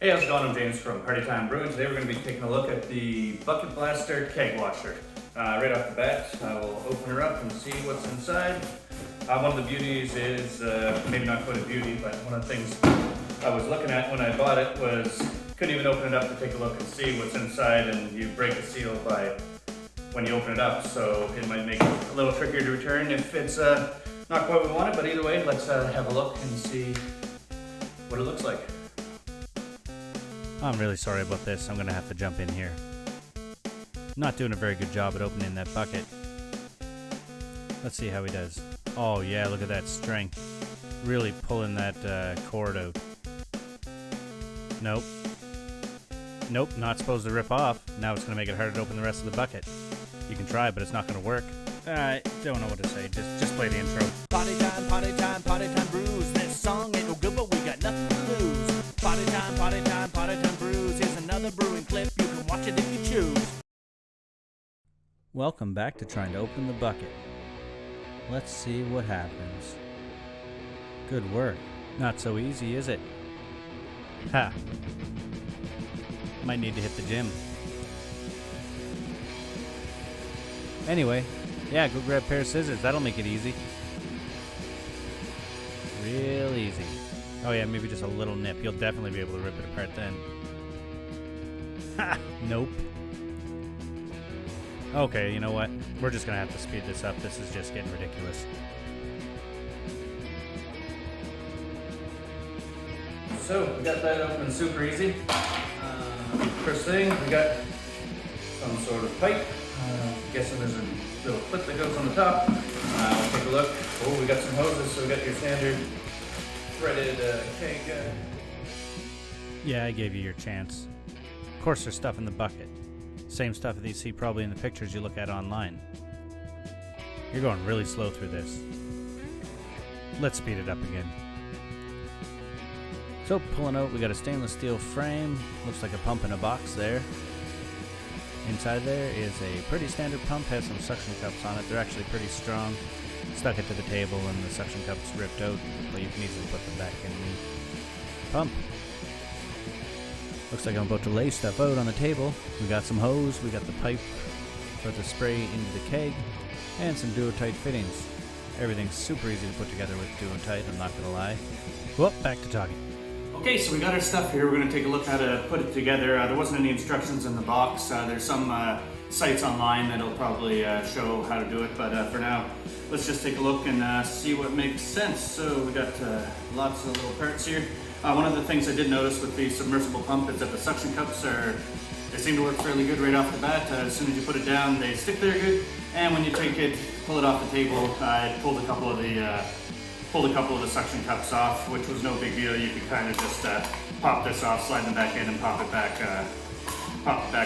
Hey, how's it going? I'm James from Party Time Brewing. Today we're going to be taking a look at the Bucket Blaster Keg Washer. Right off the bat, I will open her up and see what's inside. One of the beauties is, maybe not quite a beauty, but one of the things I was looking at when I bought it was, couldn't even open it up to take a look and see what's inside, and you break the seal by when you open it up, so it might make it a little trickier to return if it's not quite what we wanted, but either way, let's have a look and see what it looks like. I'm really sorry about this. I'm gonna have to jump in here. Not doing a very good job at opening that bucket. Let's see how he does. Oh yeah, look at that strength. Really pulling that cord out. Nope. Nope, not supposed to rip off. Now it's gonna make it harder to open the rest of the bucket. You can try, but it's not gonna work. I don't know what to say. Just play the intro. Party time, party time, party time brews. This song ain't no good, but we got nothing to lose. Party time, party time, party time brews. Here's another brewing clip. You can watch it if you choose. Welcome back to trying to open the bucket. Let's see what happens. Good work. Not so easy, is it? Ha! Might need to hit the gym. Anyway, yeah, go grab a pair of scissors. That'll make it easy. Real easy. Oh yeah, maybe just a little nip. You'll definitely be able to rip it apart then. Ha! Nope. Okay, you know what? We're just gonna have to speed this up. This is just getting ridiculous. So, we got that open super easy. First thing, we got some sort of pipe. Guessing there's a little clip that goes on the top. We'll take a look. Oh, we got some hoses, so we got your standard threaded keg. Yeah, I gave you your chance. Of course there's stuff in the bucket. Same stuff that you see probably in the pictures you look at online. You're going really slow through this. Let's speed it up again. So pulling out, we got a stainless steel frame. Looks like a pump in a box there. Inside there is a pretty standard pump, has some suction cups on it. They're actually pretty strong. Stuck it to the table and the suction cups ripped out, but you can easily put them back in the pump. Looks like I'm about to lay stuff out on the table. We got some hose, we got the pipe for the spray into the keg, and some duo-tight fittings. Everything's super easy to put together with duo-tight, I'm not gonna lie. Well, back to talking. Okay, so we got our stuff here. We're going to take a look how to put it together. There wasn't any instructions in the box. There's some sites online that'll probably show how to do it, but for now, let's just take a look and see what makes sense. So we got lots of little parts here. One of the things I did notice with the submersible pump is that the suction cups they seem to work fairly good right off the bat. As soon as you put it down, they stick there good, and when you take it, pull it off the table, I pulled a couple of the suction cups off, which was no big deal. You could kind of just pop this off, slide them back in, and pop it back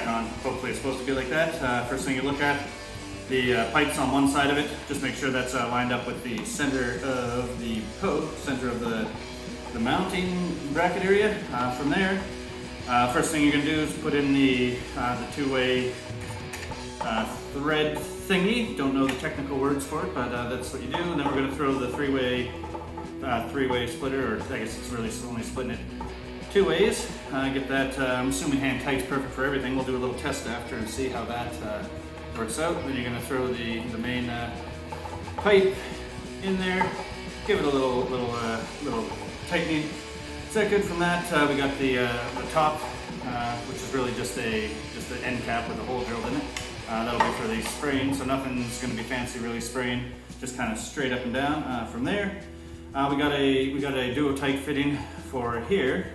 on. Hopefully it's supposed to be like that. First thing you look at, the pipes on one side of it. Just make sure that's lined up with the center of the center of the mounting bracket area. From there, first thing you're gonna do is put in the two-way thread thingy. Don't know the technical words for it, but that's what you do. And then we're going to throw the three-way splitter, or I guess it's really only splitting it two ways. Get that, I'm assuming hand tight's perfect for everything. We'll do a little test after and see how that works out. Then you're going to throw the main pipe in there. Give it a little tightening. Second from that, we got the top, which is really just an end cap with a hole drilled in it. That'll be for the spraying, so nothing's going to be fancy really spraying, just kind of straight up and down. From there, we got a duo-tight fitting for here.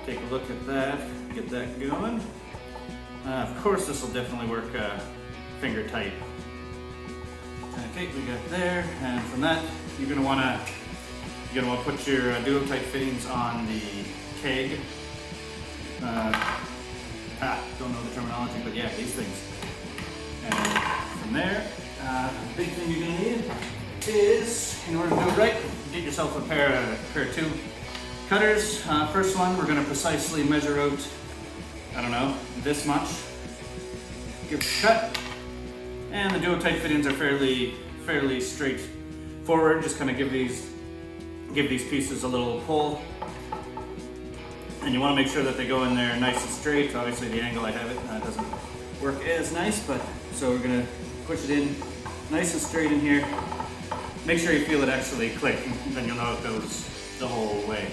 Take a look at that, get that going. Of course, this will definitely work finger tight. Okay, we got there, and from that, you're gonna want to put your duo-tight fittings on the keg. Don't know the terminology, but yeah, these things. And from there, the big thing you're gonna need is, in order to do it right, get yourself a pair of tube cutters. First one, we're gonna precisely measure out, I don't know, this much. Give it a cut. And the duo-tight fittings are fairly straightforward. Just kind of give these pieces a little pull. And you want to make sure that they go in there nice and straight. Obviously the angle I have it doesn't work as nice, but so we're going to push it in nice and straight in here. Make sure you feel it actually click, and then you'll know it goes the whole way.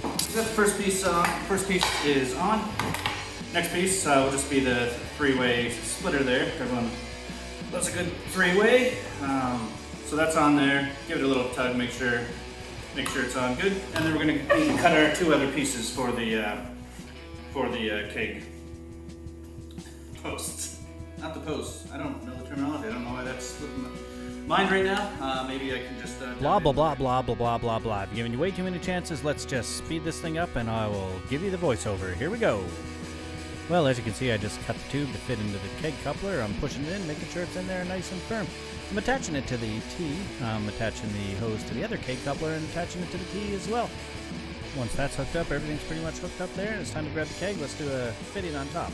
So that's the first piece. First piece is on. Next piece will just be the three-way splitter there. Everyone loves a good three-way. So that's on there. Give it a little tug. Make sure it's on good. And then we're going to cut our two other pieces for the keg posts. Not the posts. I don't know the terminology. I don't know why that's slipping my mind right now. Maybe I can just Blah, blah, blah, blah, blah, blah, blah, blah. I've given you way too many chances. Let's just speed this thing up and I will give you the voiceover. Here we go. Well, as you can see, I just cut the tube to fit into the keg coupler. I'm pushing it in, making sure it's in there nice and firm. I'm attaching it to the T. I'm attaching the hose to the other keg coupler and attaching it to the T as well. Once that's hooked up, everything's pretty much hooked up there, and it's time to grab the keg. Let's do a fitting on top.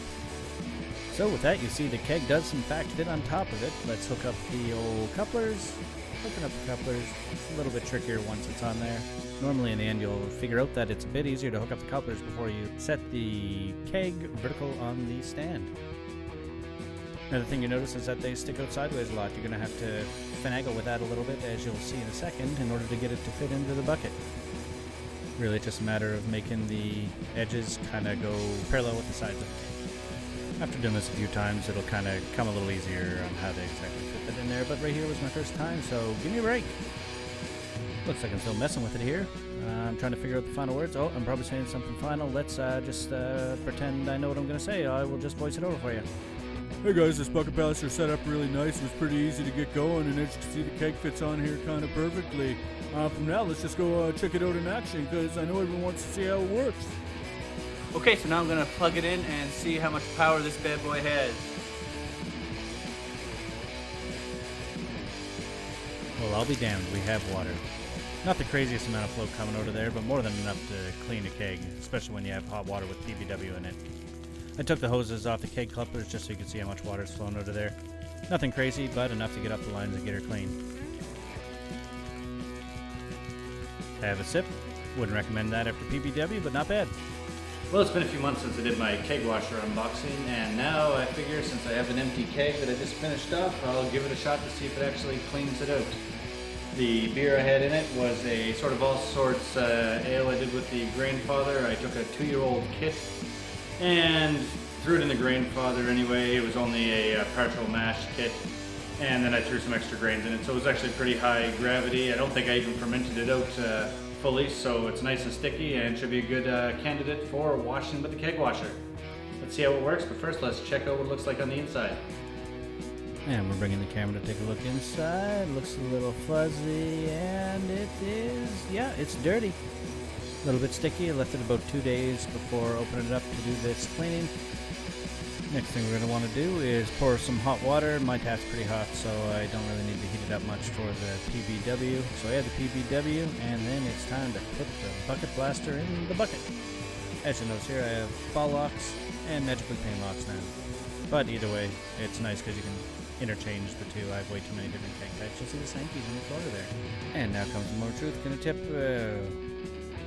So with that, you see the keg does in fact fit on top of it. Let's hook up the old couplers. Hooking up the couplers, it's a little bit trickier once it's on there. Normally in the end you'll figure out that it's a bit easier to hook up the couplers before you set the keg vertical on the stand. Another thing you notice is that they stick out sideways a lot. You're going to have to finagle with that a little bit, as you'll see in a second, in order to get it to fit into the bucket. Really it's just a matter of making the edges kind of go parallel with the sides of the keg. After doing this a few times, it'll kind of come a little easier on how to exactly fit that in there, but right here was my first time, so give me a break. Looks like I'm still messing with it here. I'm trying to figure out the final words. Oh, I'm probably saying something final. Let's just pretend I know what I'm going to say. I will just voice it over for you. Hey guys, this bucket blaster set up really nice. It was pretty easy to get going, and as you can see, the keg fits on here kind of perfectly. From now, let's just go check it out in action, because I know everyone wants to see how it works. Okay, so now I'm gonna plug it in and see how much power this bad boy has. Well, I'll be damned. We have water. Not the craziest amount of flow coming out of there, but more than enough to clean a keg, especially when you have hot water with PBW in it. I took the hoses off the keg couplers just so you can see how much water is flowing out of there. Nothing crazy, but enough to get up the lines and get her clean. Have a sip. Wouldn't recommend that after PBW, but not bad. Well, it's been a few months since I did my keg washer unboxing, and now I figure since I have an empty keg that I just finished up, I'll give it a shot to see if it actually cleans it out. The beer I had in it was a sort of all sorts ale I did with the Grainfather. I took a 2-year-old kit and threw it in the Grainfather anyway. It was only a partial mash kit, and then I threw some extra grains in it, so it was actually pretty high gravity. I don't think I even fermented it out fully, so it's nice and sticky and should be a good candidate for washing with the keg washer. Let's see how it works, but first let's check out what it looks like on the inside. And we're bringing the camera to take a look inside. Looks a little fuzzy, and it is, yeah, it's dirty. A little bit sticky. I left it about 2 days before opening it up to do this cleaning. Next thing we're going to want to do is pour some hot water. My tap's pretty hot, so I don't really need to heat it up much for the PBW. So I add the PBW, and then it's time to put the bucket blaster in the bucket. As you notice here, I have ball locks and magically pane locks now. But either way, it's nice because you can interchange the two. I have way too many different keg types. You'll see the Sankeys in the corner there. And now comes the more truth. Gonna tip,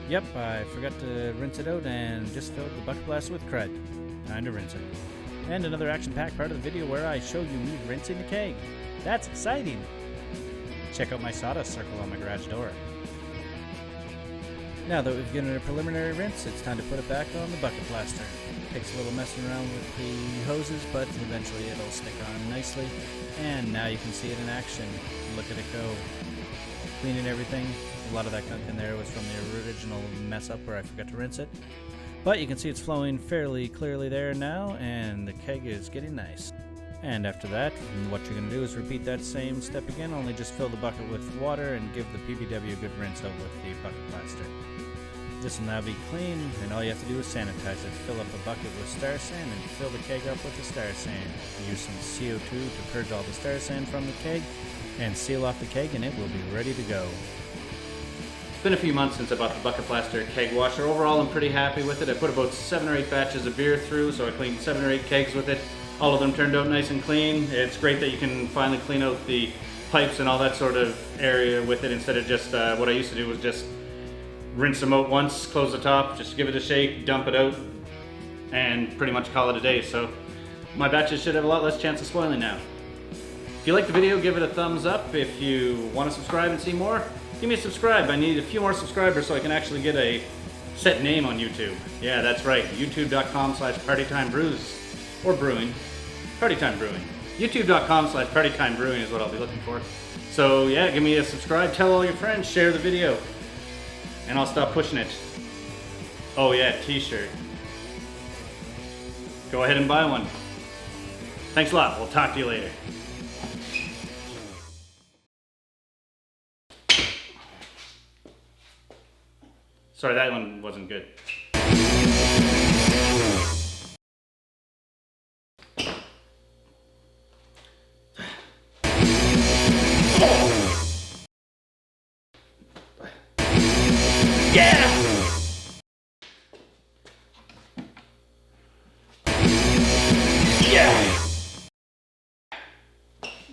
yep, I forgot to rinse it out and just filled the bucket blaster with crud. Time to rinse it. And another action-packed part of the video where I show you me rinsing the keg. That's exciting! Check out my sawdust circle on my garage door. Now that we've given it a preliminary rinse, it's time to put it back on the bucket blaster. Takes a little messing around with the hoses, but eventually it'll stick on nicely. And now you can see it in action. Look at it go. Cleaning everything. A lot of that gunk in there was from the original mess up where I forgot to rinse it. But you can see it's flowing fairly clearly there now, and the keg is getting nice. And after that, what you're going to do is repeat that same step again, only just fill the bucket with water and give the PBW a good rinse out with the bucket blaster. This will now be clean, and all you have to do is sanitize it. Fill up a bucket with star sand and fill the keg up with the star sand. Use some CO2 to purge all the star sand from the keg, and seal off the keg, and it will be ready to go. It's been a few months since I bought the bucket blaster keg washer. Overall, I'm pretty happy with it. I put about 7 or 8 batches of beer through, so I cleaned 7 or 8 kegs with it. All of them turned out nice and clean. It's great that you can finally clean out the pipes and all that sort of area with it instead of just what I used to do was just rinse them out once, close the top, just give it a shake, dump it out, and pretty much call it a day. So my batches should have a lot less chance of spoiling now. If you like the video, give it a thumbs up. If you want to subscribe and see more, give me a subscribe. I need a few more subscribers so I can actually get a set name on YouTube. Yeah, that's right, youtube.com/partytimebrews or brewing, partytime brewing. youtube.com/partytimebrewing is what I'll be looking for. So yeah, give me a subscribe, tell all your friends, share the video, and I'll stop pushing it. Oh yeah, t-shirt. Go ahead and buy one. Thanks a lot, we'll talk to you later. Sorry, that one wasn't good. Yeah! Yeah!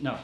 No.